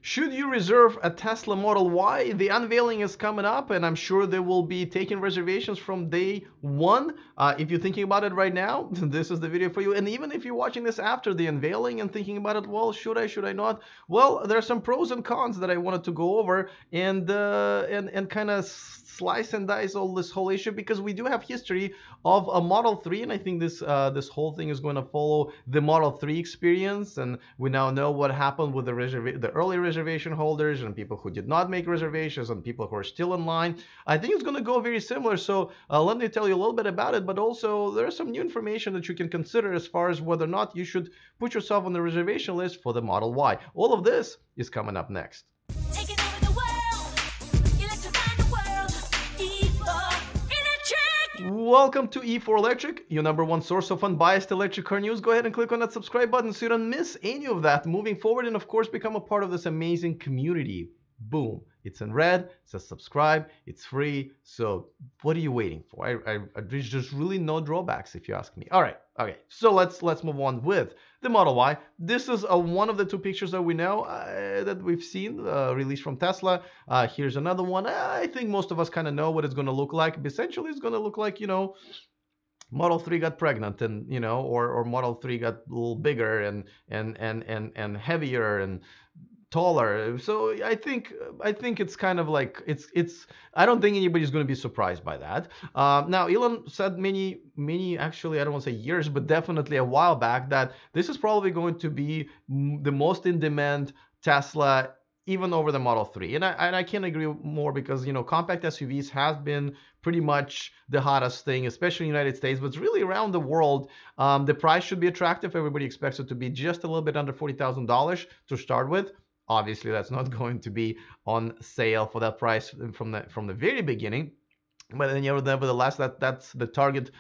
Should you reserve a Tesla Model Y? The unveiling is coming up, and I'm sure they will be taking reservations from day one. If you're thinking about it right now, this is the video for you. And even if you're watching this after the unveiling and thinking about it, well, should I not? Well, there are some pros and cons that I wanted to go over and kind of slice and dice all this whole issue, because we do have history of a Model 3, and I think this whole thing is going to follow the Model 3 experience, and we now know what happened with the early reservation holders and people who did not make reservations and people who are still in line. I think it's going to go very similar, so let me tell you a little bit about it, but also there's some new information that you can consider as far as whether or not you should put yourself on the reservation list for the Model Y. All of this is coming up next. Welcome to E4 Electric, your #1 source of unbiased electric car news. Go ahead and click on that subscribe button so you don't miss any of that moving forward, and of course become a part of this amazing community. Boom. It's in red, it says subscribe, it's free, so what are you waiting for? There's just really no drawbacks if you ask me. All right, okay, so let's move on with the Model Y. This is one of the two pictures that we know that we've seen released from Tesla. Here's another one. I think most of us kind of know what it's going to look like. Essentially, it's going to look like, you know, Model 3 got pregnant, and you know, or Model 3 got a little bigger and heavier and taller. So I think it's kind of like it's I don't think anybody's going to be surprised by that. Now Elon said many actually, I don't want to say years, but definitely a while back, that this is probably going to be the most in demand Tesla, even over the Model 3. And I can't agree more, because, you know, compact SUVs has been pretty much the hottest thing, especially in the United States, but it's really around the world. The price should be attractive. Everybody expects it to be just a little bit under $40,000 to start with. Obviously, that's not going to be on sale for that price from the very beginning. But then, you know, nevertheless, that's the target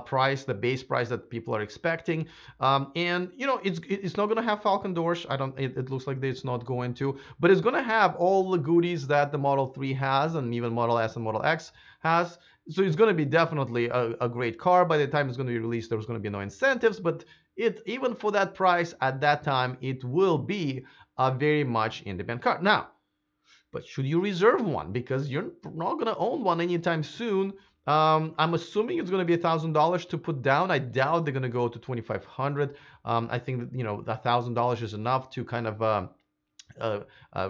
price, the base price that people are expecting. And you know, it's not going to have Falcon doors. It looks like it's not going to, but it's going to have all the goodies that the Model 3 has, and even Model S and Model X has. So it's going to be definitely a great car. By the time it's going to be released, there's going to be no incentives, but even for that price at that time, it will be a very much in-demand car. Now, but should you reserve one? Because you're not going to own one anytime soon. I'm assuming it's going to be $1,000 to put down. I doubt they're going to go to $2,500. I think that, you know, $1,000 is enough to kind of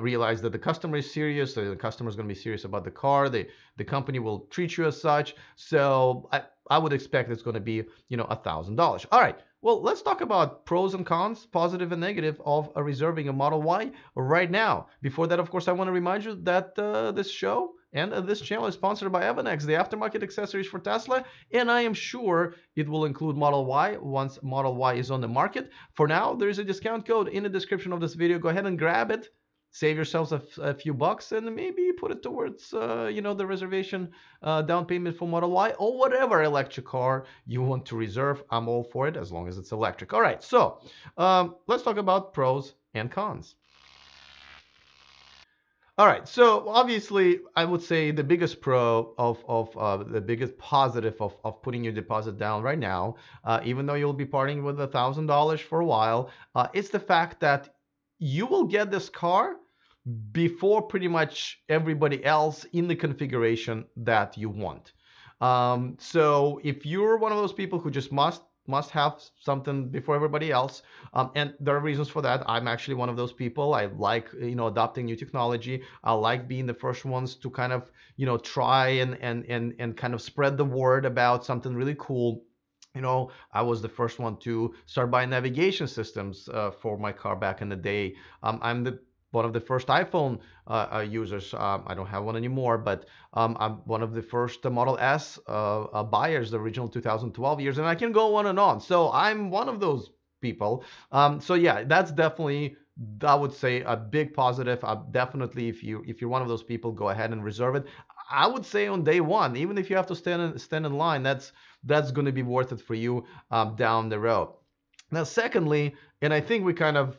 realize that the customer is serious. The customer is going to be serious about the car. The company will treat you as such. So I would expect it's going to be, you know, $1,000. All right. Well, let's talk about pros and cons, positive and negative, of reserving a Model Y right now. Before that, of course, I want to remind you that this show and this channel is sponsored by Evernex, the aftermarket accessories for Tesla, and I am sure it will include Model Y once Model Y is on the market. For now, there is a discount code in the description of this video. Go ahead and grab it. Save yourselves a few bucks, and maybe put it towards, you know, the reservation down payment for Model Y, or whatever electric car you want to reserve. I'm all for it, as long as it's electric. All right, so let's talk about pros and cons. All right, so obviously, I would say the biggest pro the biggest positive of putting your deposit down right now, even though you'll be parting with $1,000 for a while, it's the fact that you will get this car before pretty much everybody else in the configuration that you want. So if you're one of those people who just must have something before everybody else, and there are reasons for that. I'm actually one of those people. I like, you know, adopting new technology. I like being the first ones to kind of, you know, try and kind of spread the word about something really cool. You know, I was the first one to start buying navigation systems for my car back in the day. I'm one of the first iPhone users. I don't have one anymore, but I'm one of the first Model S buyers, the original 2012 years, and I can go on and on. So I'm one of those people. So yeah, that's definitely, I would say, a big positive. Definitely, if you're one of those people, go ahead and reserve it. I would say on day one, even if you have to stand in line, that's going to be worth it for you down the road. Now, secondly, and I think we kind of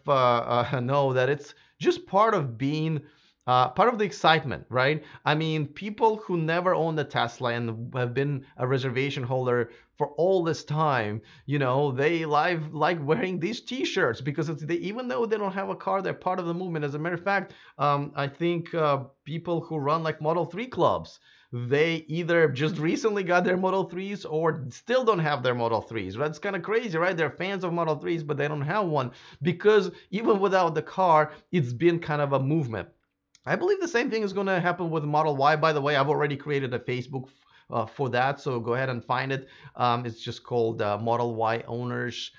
know that it's just part of being part of the excitement, right? I mean, people who never owned a Tesla and have been a reservation holder for all this time, they like wearing these T-shirts because even though they don't have a car, they're part of the movement. As a matter of fact, I think people who run like Model 3 clubs, they either just recently got their Model 3s or still don't have their Model 3s. That's kind of crazy, right? They're fans of Model 3s, but they don't have one because even without the car, it's been kind of a movement. I believe the same thing is going to happen with Model Y. By the way, I've already created a Facebook for that, so go ahead and find it. It's just called Model Y Owners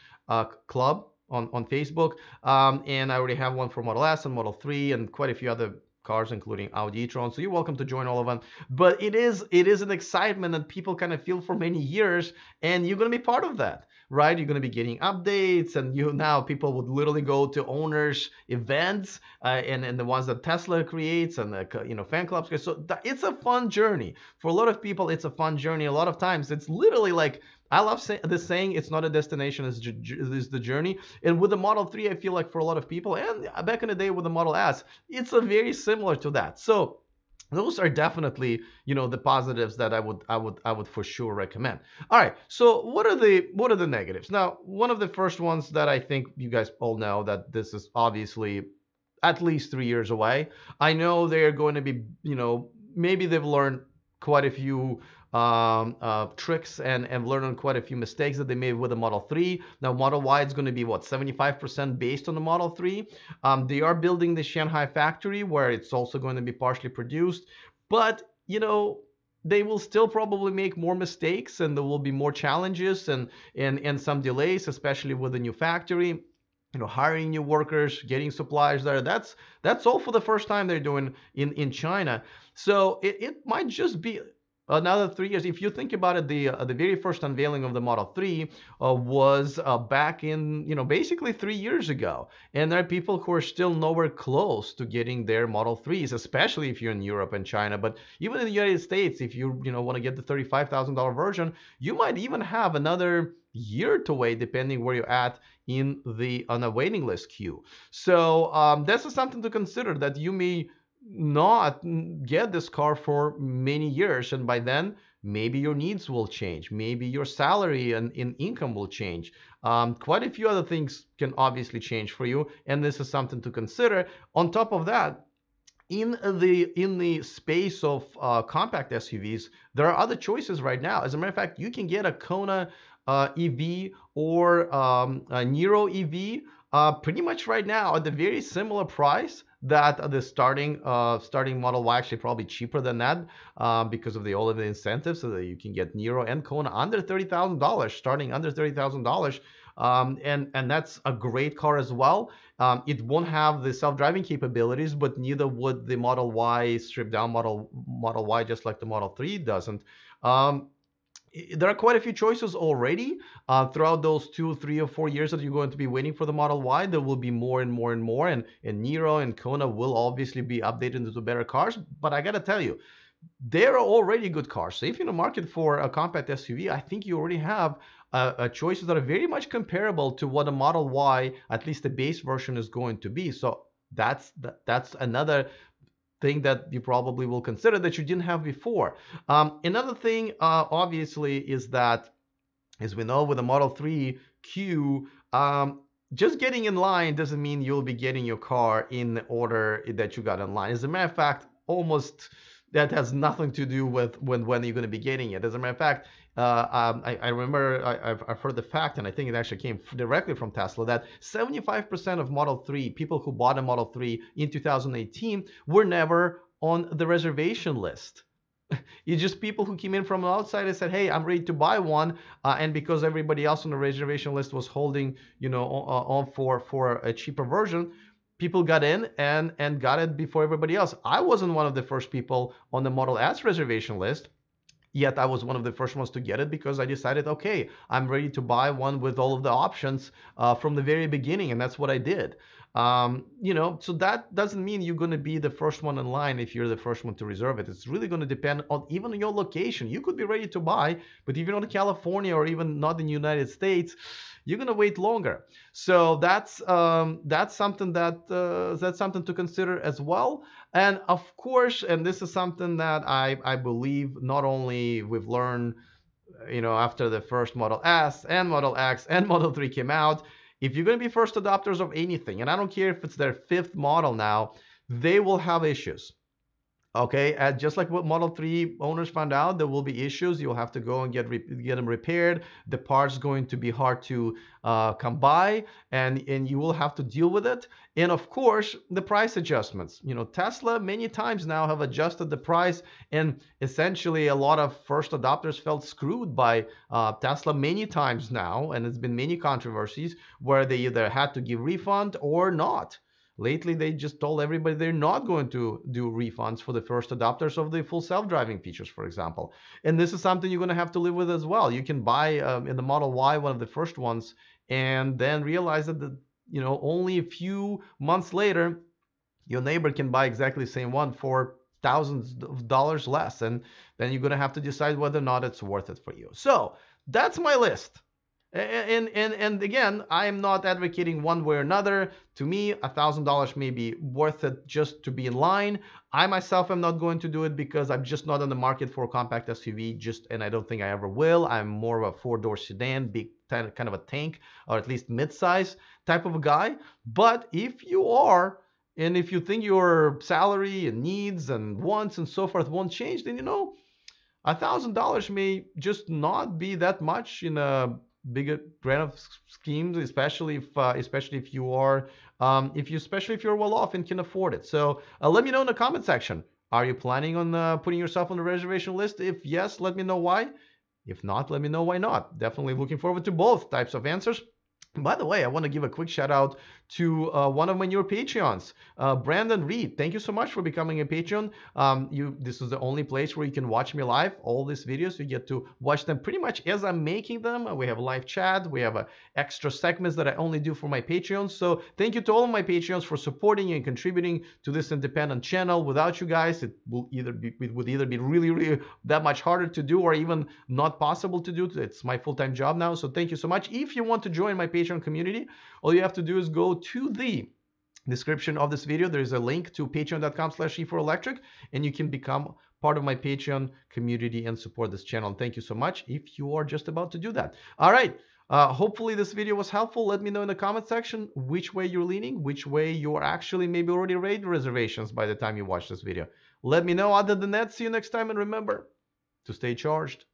Club on Facebook. And I already have one for Model S and Model 3 and quite a few other cars, including Audi e-tron. So you're welcome to join all of them. But it is an excitement that people kind of feel for many years, and you're going to be part of that. Right, you're going to be getting updates, and now people would literally go to owners events and the ones that Tesla creates and the fan clubs. So it's a fun journey for a lot of people. It's a fun journey. A lot of times it's literally like, I love this saying, it's not a destination, it's the journey. And with the Model 3, I feel like for a lot of people, and back in the day with the Model S, it's a very similar to that. So those are definitely, the positives that I would for sure recommend. All right, so what are the negatives? Now, one of the first ones that I think you guys all know, that this is obviously at least 3 years away. I know they're going to be, maybe they've learned quite a few tricks and learned on quite a few mistakes that they made with the Model 3. Now, Model Y is going to be, 75% based on the Model 3. They are building the Shanghai factory where it's also going to be partially produced. But, they will still probably make more mistakes, and there will be more challenges and some delays, especially with the new factory. Hiring new workers, getting suppliers there. That's all for the first time they're doing in China. So it might just be another 3 years. If you think about it, the very first unveiling of the Model 3 was back in, basically 3 years ago. And there are people who are still nowhere close to getting their Model 3s, especially if you're in Europe and China. But even in the United States, if you want to get the $35,000 version, you might even have another year to wait, depending where you're at on a waiting list queue. So this is something to consider, that you may not get this car for many years, and by then maybe your needs will change, maybe your salary and income will change. Quite a few other things can obviously change for you, and this is something to consider. On top of that, in the space of compact SUVs, there are other choices right now. As a matter of fact, you can get a Kona EV or a Niro EV pretty much right now at the very similar price that the starting Model Y, actually probably cheaper than that because of all of the incentives, so that you can get Niro and Kona under $30,000, starting under $30,000. And that's a great car as well. It won't have the self-driving capabilities, but neither would the Model Y, stripped down Model Y, just like the Model 3 doesn't. There are quite a few choices already throughout those 2, 3, or 4 years that you're going to be waiting for the Model Y. There will be more and more and more, and Niro and Kona will obviously be updated into better cars. But I gotta tell you, they're already good cars. So if you're in the market for a compact SUV, I think you already have choices that are very much comparable to what a Model Y, at least the base version, is going to be. So that's another thing that you probably will consider that you didn't have before. Another thing, obviously, is that, as we know, with the Model 3 Q, just getting in line doesn't mean you'll be getting your car in the order that you got in line. As a matter of fact, almost that has nothing to do with when you're going to be getting it. As a matter of fact, I remember I've heard the fact, and I think it actually came directly from Tesla, that 75% of Model 3 people who bought a Model 3 in 2018 were never on the reservation list. It's just people who came in from the outside and said, hey, I'm ready to buy one. And because everybody else on the reservation list was holding, on for a cheaper version, people got in and got it before everybody else. I wasn't one of the first people on the Model S reservation list, yet I was one of the first ones to get it because I decided, okay, I'm ready to buy one with all of the options from the very beginning, and that's what I did. You know, so that doesn't mean you're going to be the first one in line if you're the first one to reserve it. It's really going to depend on even on your location. You could be ready to buy, but if you're not in California or even not in the United States, you're going to wait longer. So that's something that's something to consider as well. And of course, and this is something that I believe not only we've learned, you know, after the first Model S and Model X and Model 3 came out, if you're going to be first adopters of anything, and I don't care if it's their fifth model now, they will have issues. Okay, just like what Model 3 owners found out, there will be issues. You'll have to go and get them repaired. The parts going to be hard to come by, and you will have to deal with it. And of course, the price adjustments. You know, Tesla many times now have adjusted the price, and essentially a lot of first adopters felt screwed by Tesla many times now, and it's been many controversies where they either had to give refund or not. Lately, they just told everybody they're not going to do refunds for the first adopters of the full self-driving features, for example. And this is something you're going to have to live with as well. You can buy in the Model Y, one of the first ones, and then realize that you know, only a few months later, your neighbor can buy exactly the same one for thousands of dollars less, and then you're going to have to decide whether or not it's worth it for you. So that's my list. And again, I am not advocating one way or another. To me, $1,000 may be worth it just to be in line. I myself am not going to do it because I'm just not in the market for a compact SUV, and I don't think I ever will. I'm more of a four-door sedan, big kind of a tank, or at least mid-size type of a guy. But if you are, and if you think your salary and needs and wants and so forth won't change, then you know, $1,000 may just not be that much in a bigger grand of schemes, especially if you are especially if you're well off and can afford it. So let me know in the comment section. Are you planning on putting yourself on the reservation list? If yes, let me know why. If not, let me know why not. Definitely looking forward to both types of answers. By the way, I want to give a quick shout out to one of my newer Patreons, Brandon Reed. Thank you so much for becoming a Patreon. This is the only place where you can watch me live. All these videos, you get to watch them pretty much as I'm making them. We have a live chat. We have extra segments that I only do for my Patreons. So thank you to all of my Patreons for supporting and contributing to this independent channel. Without you guys, it would either be really, really that much harder to do or even not possible to do. It's my full-time job now. So thank you so much. If you want to join my Patreon community, all you have to do is go to the description of this video. There's a link to patreon.com/e4electric, and you can become part of my Patreon community and support this channel. And thank you so much if you are just about to do that. All right. Hopefully this video was helpful. Let me know in the comment section which way you're leaning, which way you're actually maybe already made reservations by the time you watch this video. Let me know. Other than that, see you next time, and remember to stay charged.